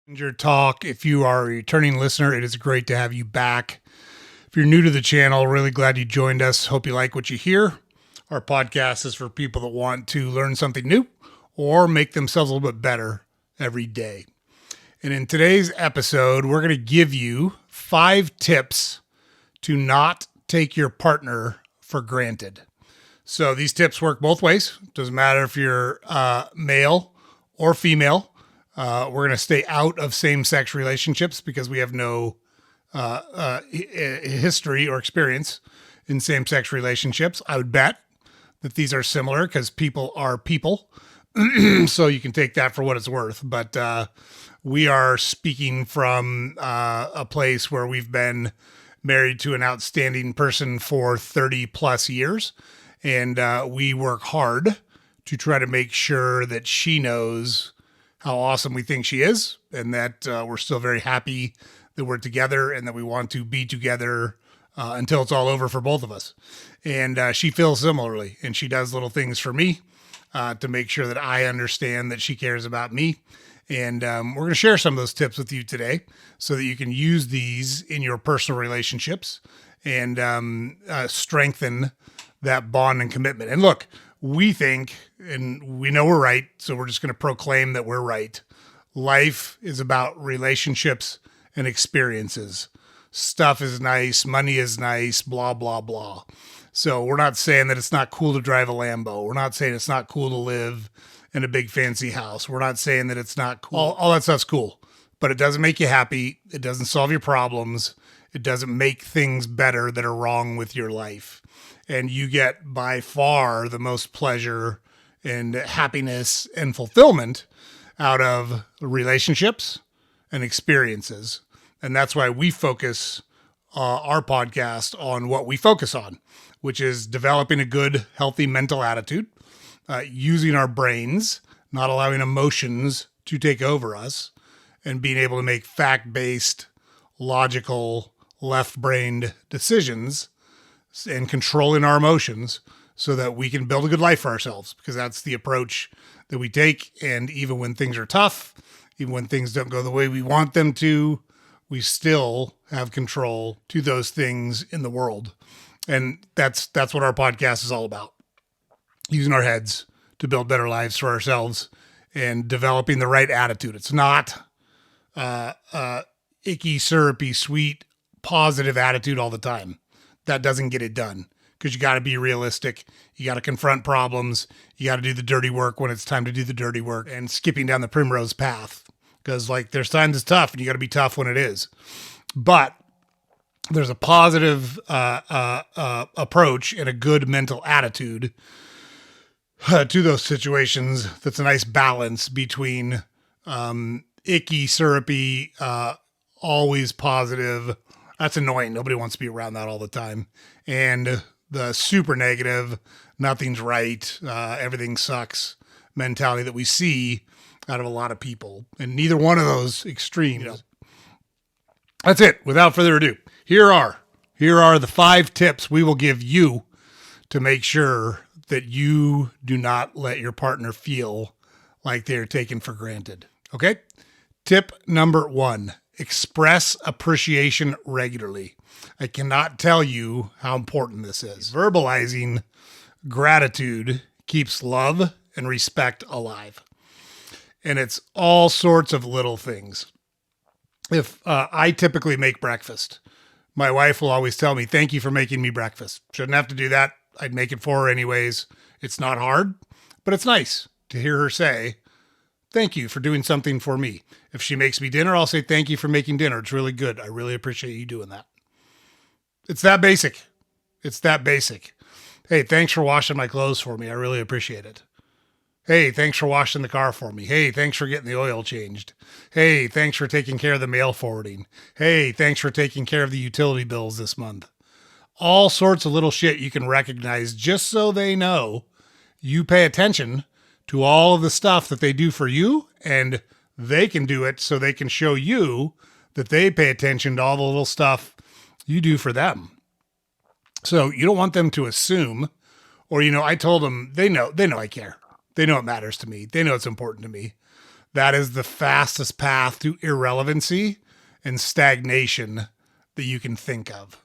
Your talk. If you are a returning listener, it is great to have you back. If you're new to the channel, really glad you joined us. Hope you like what you hear. Our podcast is for people that want to learn something new or make themselves a little bit better every day. And in today's episode, we're going to give you 5 tips to not take your partner for granted. So these tips work both ways. Doesn't matter if you're male or female. We're going to stay out of same-sex relationships because we have no history or experience in same-sex relationships. I would bet that these are similar because people are people. So you can take that for what it's worth. But we are speaking from a place where we've been married to an outstanding person for 30 plus years. And we work hard to try to make sure that she knows how awesome we think she is, and that we're still very happy that we're together and that we want to be together until it's all over for both of us. And she feels similarly, and she does little things for me to make sure that I understand that she cares about me. And we're going to share some of those tips with you today so that you can use these in your personal relationships and strengthen that bond and commitment. And look, we think, and we know we're right, so we're just going to proclaim that we're right. Life is about relationships and experiences. Stuff is nice, money is nice, blah, blah, blah. So we're not saying that it's not cool to drive a Lambo. We're not saying it's not cool to live in a big fancy house. We're not saying that it's not cool. All that stuff's cool, but it doesn't make you happy. It doesn't solve your problems. It doesn't make things better that are wrong with your life. And you get by far the most pleasure and happiness and fulfillment out of relationships and experiences. And that's why we focus our podcast on what we focus on, which is developing a good, healthy mental attitude, using our brains, not allowing emotions to take over us, and being able to make fact-based, logical, left-brained decisions and controlling our emotions so that we can build a good life for ourselves, because that's the approach that we take. And even when things are tough, even when things don't go the way we want them to, we still have control to those things in the world. And that's what our podcast is all about. Using our heads to build better lives for ourselves and developing the right attitude. It's not icky, syrupy, sweet, positive attitude all the time. That doesn't get it done, because you got to be realistic. You got to confront problems. You got to do the dirty work when it's time to do the dirty work, and skipping down the primrose path, because there's times it's tough and you got to be tough when it is. But there's a positive approach and a good mental attitude to those situations. That's a nice balance between icky, syrupy, always positive. That's annoying. Nobody wants to be around that all the time. And the super negative, nothing's right, everything sucks mentality that we see out of a lot of people. And neither one of those extremes. That's it. Without further ado, here are the 5 tips we will give you to make sure that you do not let your partner feel like they're taken for granted. Okay? Tip number 1. Express appreciation regularly. I cannot tell you how important this is. Verbalizing gratitude keeps love and respect alive. And it's all sorts of little things. If I typically make breakfast, my wife will always tell me, "Thank you for making me breakfast." Shouldn't have to do that. I'd make it for her anyways. It's not hard, but it's nice to hear her say, "Thank you for doing something for me." If she makes me dinner, I'll say, "Thank you for making dinner. It's really good. I really appreciate you doing that." It's that basic. It's that basic. "Hey, thanks for washing my clothes for me. I really appreciate it." "Hey, thanks for washing the car for me." "Hey, thanks for getting the oil changed." "Hey, thanks for taking care of the mail forwarding." "Hey, thanks for taking care of the utility bills this month." All sorts of little shit you can recognize just so they know you pay attention to all of the stuff that they do for you, and they can do it so they can show you that they pay attention to all the little stuff you do for them. So you don't want them to assume, or, I told them, they know I care. They know it matters to me. They know it's important to me. That is the fastest path to irrelevancy and stagnation that you can think of.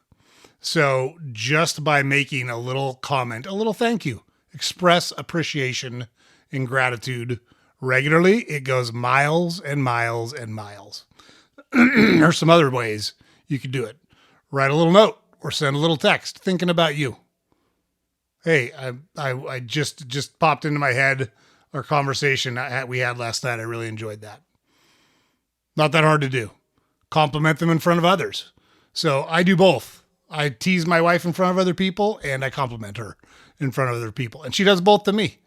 So just by making a little comment, a little thank you, express appreciation and gratitude regularly, it goes miles and miles and miles. There's some other ways you could do it. Write a little note or send a little text thinking about you. Hey, I just popped into my head our conversation we had last night. I really enjoyed that. Not that hard to do. Compliment them in front of others. So I do both. I tease my wife in front of other people and I compliment her in front of other people. And she does both to me.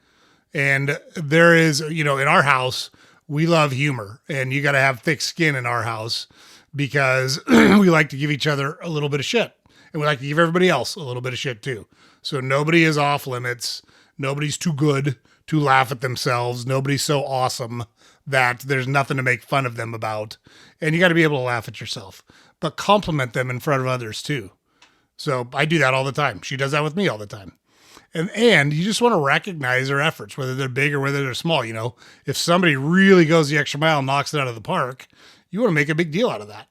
And there is, in our house, we love humor, and you got to have thick skin in our house because we like to give each other a little bit of shit, and we like to give everybody else a little bit of shit too. So nobody is off limits. Nobody's too good to laugh at themselves. Nobody's so awesome that there's nothing to make fun of them about. And you got to be able to laugh at yourself, but compliment them in front of others too. So I do that all the time. She does that with me all the time. And you just want to recognize their efforts, whether they're big or whether they're small. If somebody really goes the extra mile and knocks it out of the park, you want to make a big deal out of that.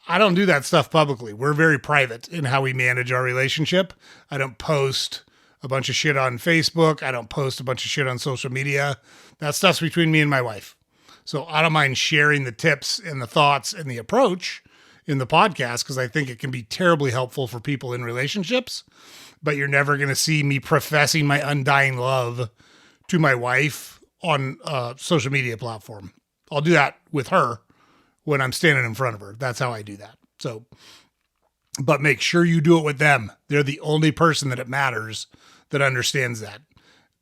I don't do that stuff publicly. We're very private in how we manage our relationship. I don't post a bunch of shit on Facebook. I don't post a bunch of shit on social media. That stuff's between me and my wife. So I don't mind sharing the tips and the thoughts and the approach in the podcast because I think it can be terribly helpful for people in relationships. But you're never going to see me professing my undying love to my wife on a social media platform. I'll do that with her when I'm standing in front of her. That's how I do that. So, but make sure you do it with them. They're the only person that it matters that understands that.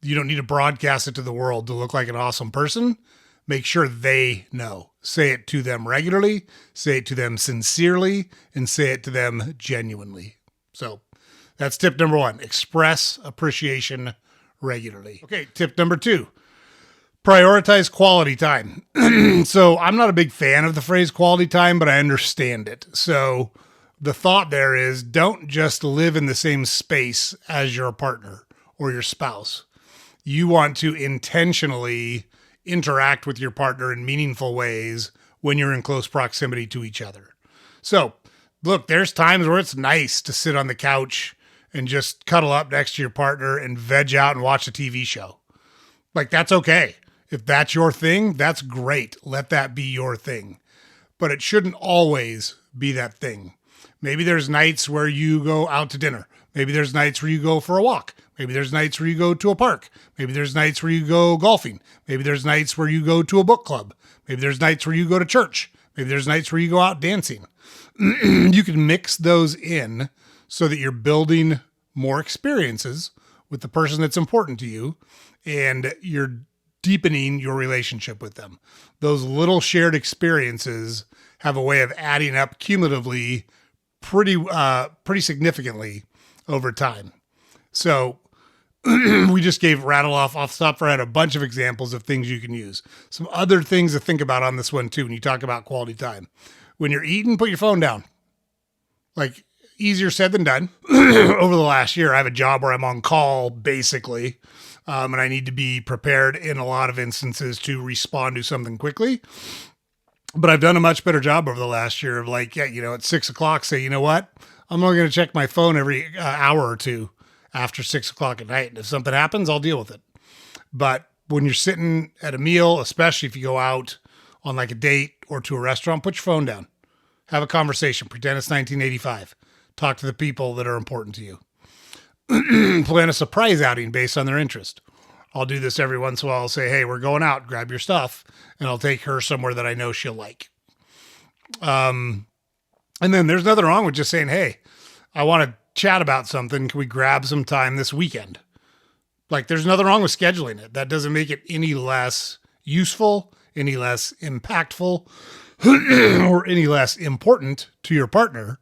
You don't need to broadcast it to the world to look like an awesome person. Make sure they know. Say it to them regularly, say it to them sincerely, and say it to them genuinely. So, that's tip number 1, express appreciation regularly. Okay, tip number 2, prioritize quality time. So I'm not a big fan of the phrase quality time, but I understand it. So the thought there is don't just live in the same space as your partner or your spouse. You want to intentionally interact with your partner in meaningful ways when you're in close proximity to each other. So look, there's times where it's nice to sit on the couch and just cuddle up next to your partner and veg out and watch a TV show. Like, that's okay. If that's your thing, that's great. Let that be your thing. But it shouldn't always be that thing. Maybe there's nights where you go out to dinner. Maybe there's nights where you go for a walk. Maybe there's nights where you go to a park. Maybe there's nights where you go golfing. Maybe there's nights where you go to a book club. Maybe there's nights where you go to church. Maybe there's nights where you go out dancing. You can mix those in so that you're building more experiences with the person that's important to you and you're deepening your relationship with them. Those little shared experiences have a way of adding up cumulatively pretty significantly over time. So we just rattle off the top of our head a bunch of examples of things you can use. Some other things to think about on this one too when you talk about quality time. When you're eating, put your phone down. Like, easier said than done. Over the last year, I have a job where I'm on call, basically, and I need to be prepared in a lot of instances to respond to something quickly. But I've done a much better job over the last year of at 6 o'clock, say, you know what? I'm only going to check my phone every hour or two after 6 o'clock at night. And if something happens, I'll deal with it. But when you're sitting at a meal, especially if you go out on like a date or to a restaurant, put your phone down. Have a conversation. Pretend it's 1985. Talk to the people that are important to you. Plan a surprise outing based on their interest. I'll do this every once in a while. I'll say, hey, we're going out, grab your stuff, and I'll take her somewhere that I know she'll like. And then there's nothing wrong with just saying, hey, I want to chat about something. Can we grab some time this weekend? Like, there's nothing wrong with scheduling it. That doesn't make it any less useful, any less impactful, or any less important to your partner,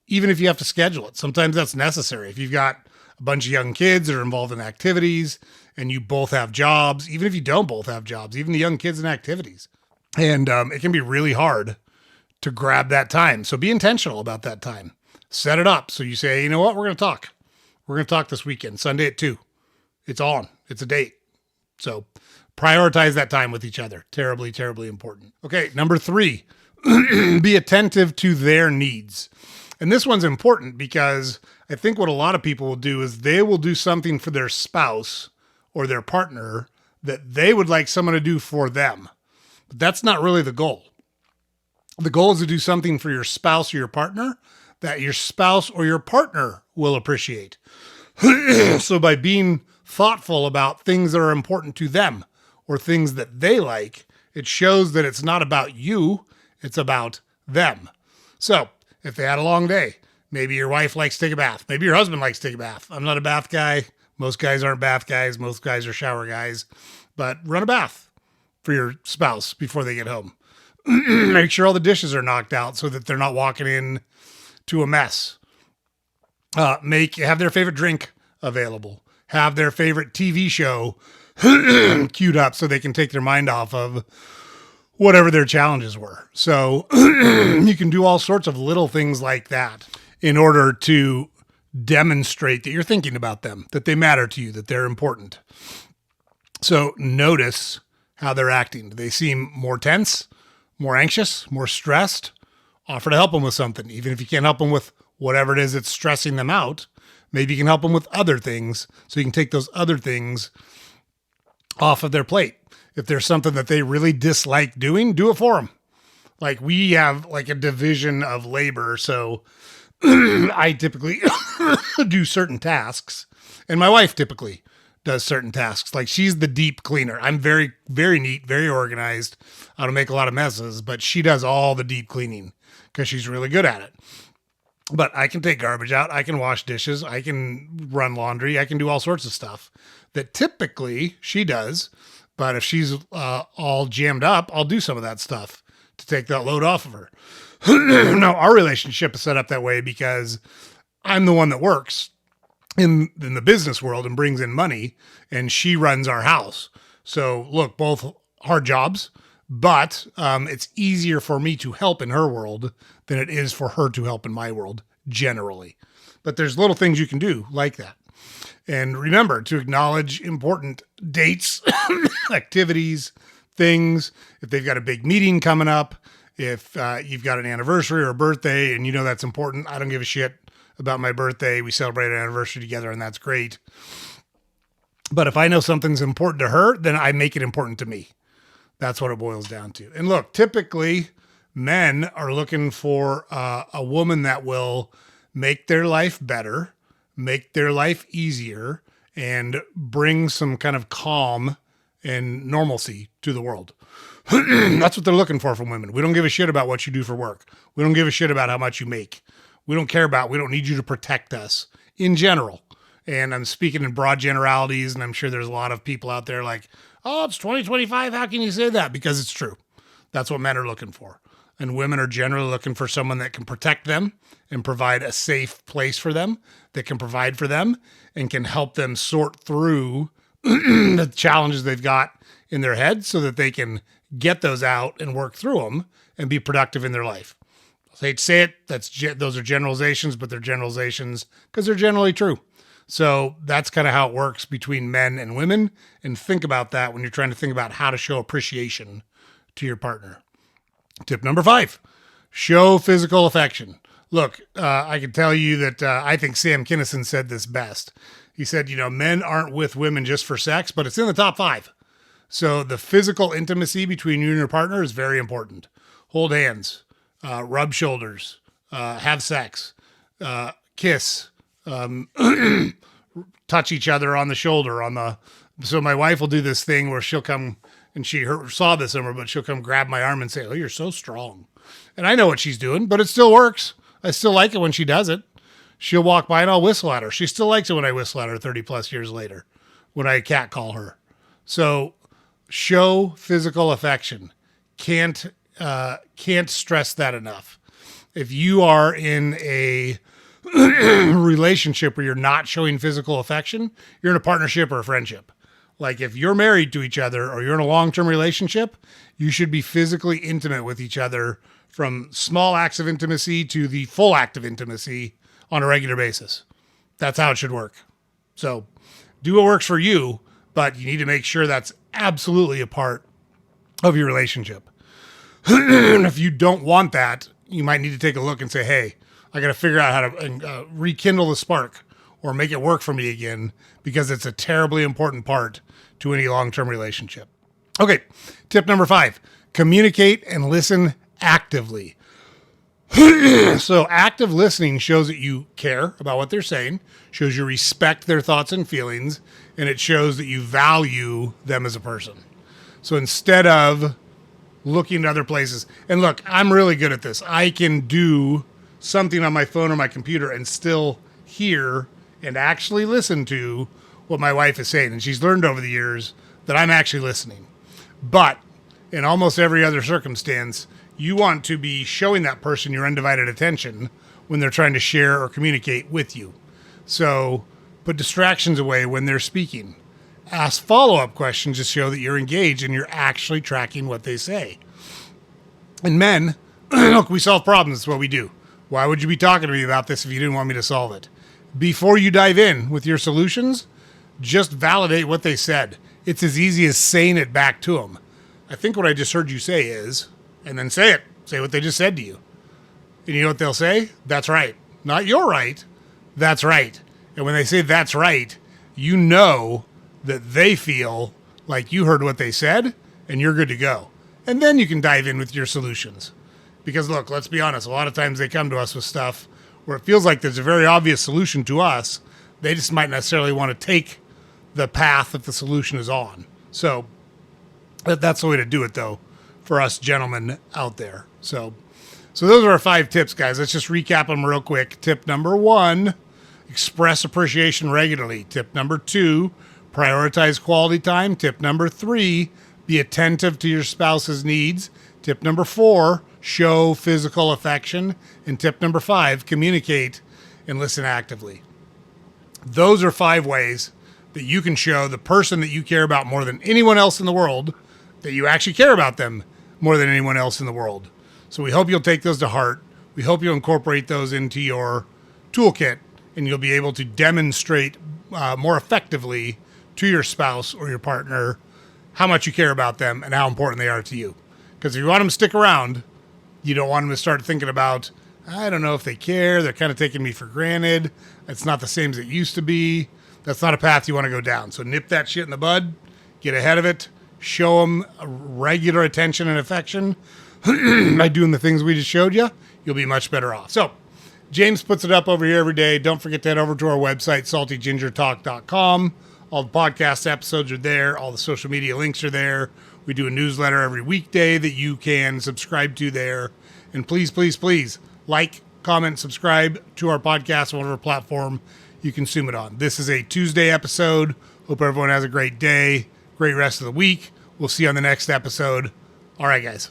even if you have to schedule it. Sometimes that's necessary. If you've got a bunch of young kids that are involved in activities and you both have jobs, even if you don't both have jobs, even the young kids in activities. And it can be really hard to grab that time. So be intentional about that time. Set it up. So you say, you know what? We're going to talk. We're going to talk this weekend, Sunday at 2. It's on. It's a date. So prioritize that time with each other. Terribly, terribly important. Okay, number 3, be attentive to their needs. And this one's important because I think what a lot of people will do is they will do something for their spouse or their partner that they would like someone to do for them. But that's not really the goal. The goal is to do something for your spouse or your partner that your spouse or your partner will appreciate. So by being thoughtful about things that are important to them or things that they like, it shows that it's not about you, it's about them. So if they had a long day, maybe your wife likes to take a bath. Maybe your husband likes to take a bath. I'm not a bath guy. Most guys aren't bath guys. Most guys are shower guys. But run a bath for your spouse before they get home. Make sure all the dishes are knocked out so that they're not walking in to a mess. Have their favorite drink available. Have their favorite TV show queued up so they can take their mind off of whatever their challenges were. So you can do all sorts of little things like that in order to demonstrate that you're thinking about them, that they matter to you, that they're important. So notice how they're acting. Do they seem more tense, more anxious, more stressed? Offer to help them with something. Even if you can't help them with whatever it is that's stressing them out, maybe you can help them with other things so you can take those other things off of their plate. If there's something that they really dislike doing, do it for them. Like we have like a division of labor. So I typically do certain tasks and my wife typically does certain tasks. Like she's the deep cleaner. I'm very, very neat, very organized. I don't make a lot of messes, but she does all the deep cleaning because she's really good at it. But I can take garbage out. I can wash dishes. I can run laundry. I can do all sorts of stuff that typically she does. But if she's all jammed up, I'll do some of that stuff to take that load off of her. Now, our relationship is set up that way because I'm the one that works in the business world and brings in money, and she runs our house. So look, both hard jobs, but it's easier for me to help in her world than it is for her to help in my world generally. But there's little things you can do like that. And remember to acknowledge important dates, activities, things. If they've got a big meeting coming up, if you've got an anniversary or a birthday and you know that's important, I don't give a shit about my birthday. We celebrate an anniversary together and that's great. But if I know something's important to her, then I make it important to me. That's what it boils down to. And look, typically men are looking for a woman that will make their life better, make their life easier, and bring some kind of calm and normalcy to the world. That's what they're looking for from women. We don't give a shit about what you do for work. We don't give a shit about how much you make. We don't need you to protect us in general. And I'm speaking in broad generalities, and I'm sure there's a lot of people out there like, oh, it's 2025. How can you say that? Because it's true. That's what men are looking for. And women are generally looking for someone that can protect them and provide a safe place for them, that can provide for them and can help them sort through the challenges they've got in their head so that they can get those out and work through them and be productive in their life. I hate to say it, those are generalizations, but they're generalizations because they're generally true. So that's kind of how it works between men and women. And think about that when you're trying to think about how to show appreciation to your partner. Tip number 5, show physical affection. Look, I can tell you that I think Sam Kinison said this best. He said, men aren't with women just for sex, but it's in the top 5. So the physical intimacy between you and your partner is very important. Hold hands, rub shoulders, have sex, kiss, touch each other on the shoulder, so my wife will do this thing where she'll come, and she saw this somewhere, but she'll come grab my arm and say, oh, you're so strong. And I know what she's doing, but it still works. I still like it when she does it. She'll walk by and I'll whistle at her. She still likes it when I whistle at her 30 plus years later, when I catcall her. So show physical affection. Can't stress that enough. If you are in a relationship where you're not showing physical affection, you're in a partnership or a friendship. Like if you're married to each other or you're in a long-term relationship, you should be physically intimate with each other, from small acts of intimacy to the full act of intimacy on a regular basis. That's how it should work. So do what works for you, but you need to make sure that's absolutely a part of your relationship. And if you don't want that, you might need to take a look and say, hey, I got to figure out how to rekindle the spark or make it work for me again, because it's a terribly important part to any long-term relationship. Okay, tip number 5, communicate and listen actively. So active listening shows that you care about what they're saying, shows you respect their thoughts and feelings, and it shows that you value them as a person. So instead of looking at other places, and look, I'm really good at this. I can do something on my phone or my computer and still hear and actually listen to what my wife is saying. And she's learned over the years that I'm actually listening. But in almost every other circumstance, you want to be showing that person your undivided attention when they're trying to share or communicate with you. So put distractions away when they're speaking. Ask follow-up questions to show that you're engaged and you're actually tracking what they say. And men, look, we solve problems. That's what we do. Why would you be talking to me about this if you didn't want me to solve it? Before you dive in with your solutions, just validate what they said. It's as easy as saying it back to them. I think what I just heard you say is, and then say it. Say what they just said to you. And you know what they'll say? That's right. Not you're right. That's right. And when they say that's right, you know that they feel like you heard what they said and you're good to go. And then you can dive in with your solutions. Because look, let's be honest, a lot of times they come to us with stuff where it feels like there's a very obvious solution to us. They just might necessarily want to take the path that the solution is on. So that's the way to do it, though, for us gentlemen out there. So those are our 5 tips, guys. Let's just recap them real quick. Tip number 1, express appreciation regularly. Tip number 2, prioritize quality time. Tip number 3, be attentive to your spouse's needs. Tip number 4, show physical affection. And tip number 5, communicate and listen actively. Those are 5 ways that you can show the person that you care about more than anyone else in the world that you actually care about them more than anyone else in the world. So we hope you'll take those to heart. We hope you'll incorporate those into your toolkit, and you'll be able to demonstrate more effectively to your spouse or your partner how much you care about them and how important they are to you. Because if you want them to stick around, you don't want them to start thinking about, I don't know if they care. They're kind of taking me for granted. It's not the same as it used to be. That's not a path you want to go down. So nip that shit in the bud. Get ahead of it. Show them regular attention and affection by doing the things we just showed you. You'll be much better off. So James puts it up over here every day. Don't forget to head over to our website, saltygingertalk.com. All the podcast episodes are there. All the social media links are there. We do a newsletter every weekday that you can subscribe to there. And please, please, please like, comment, subscribe to our podcast on whatever platform you consume it on. This is a Tuesday episode. Hope everyone has a great day, great rest of the week. We'll see you on the next episode. All right, guys.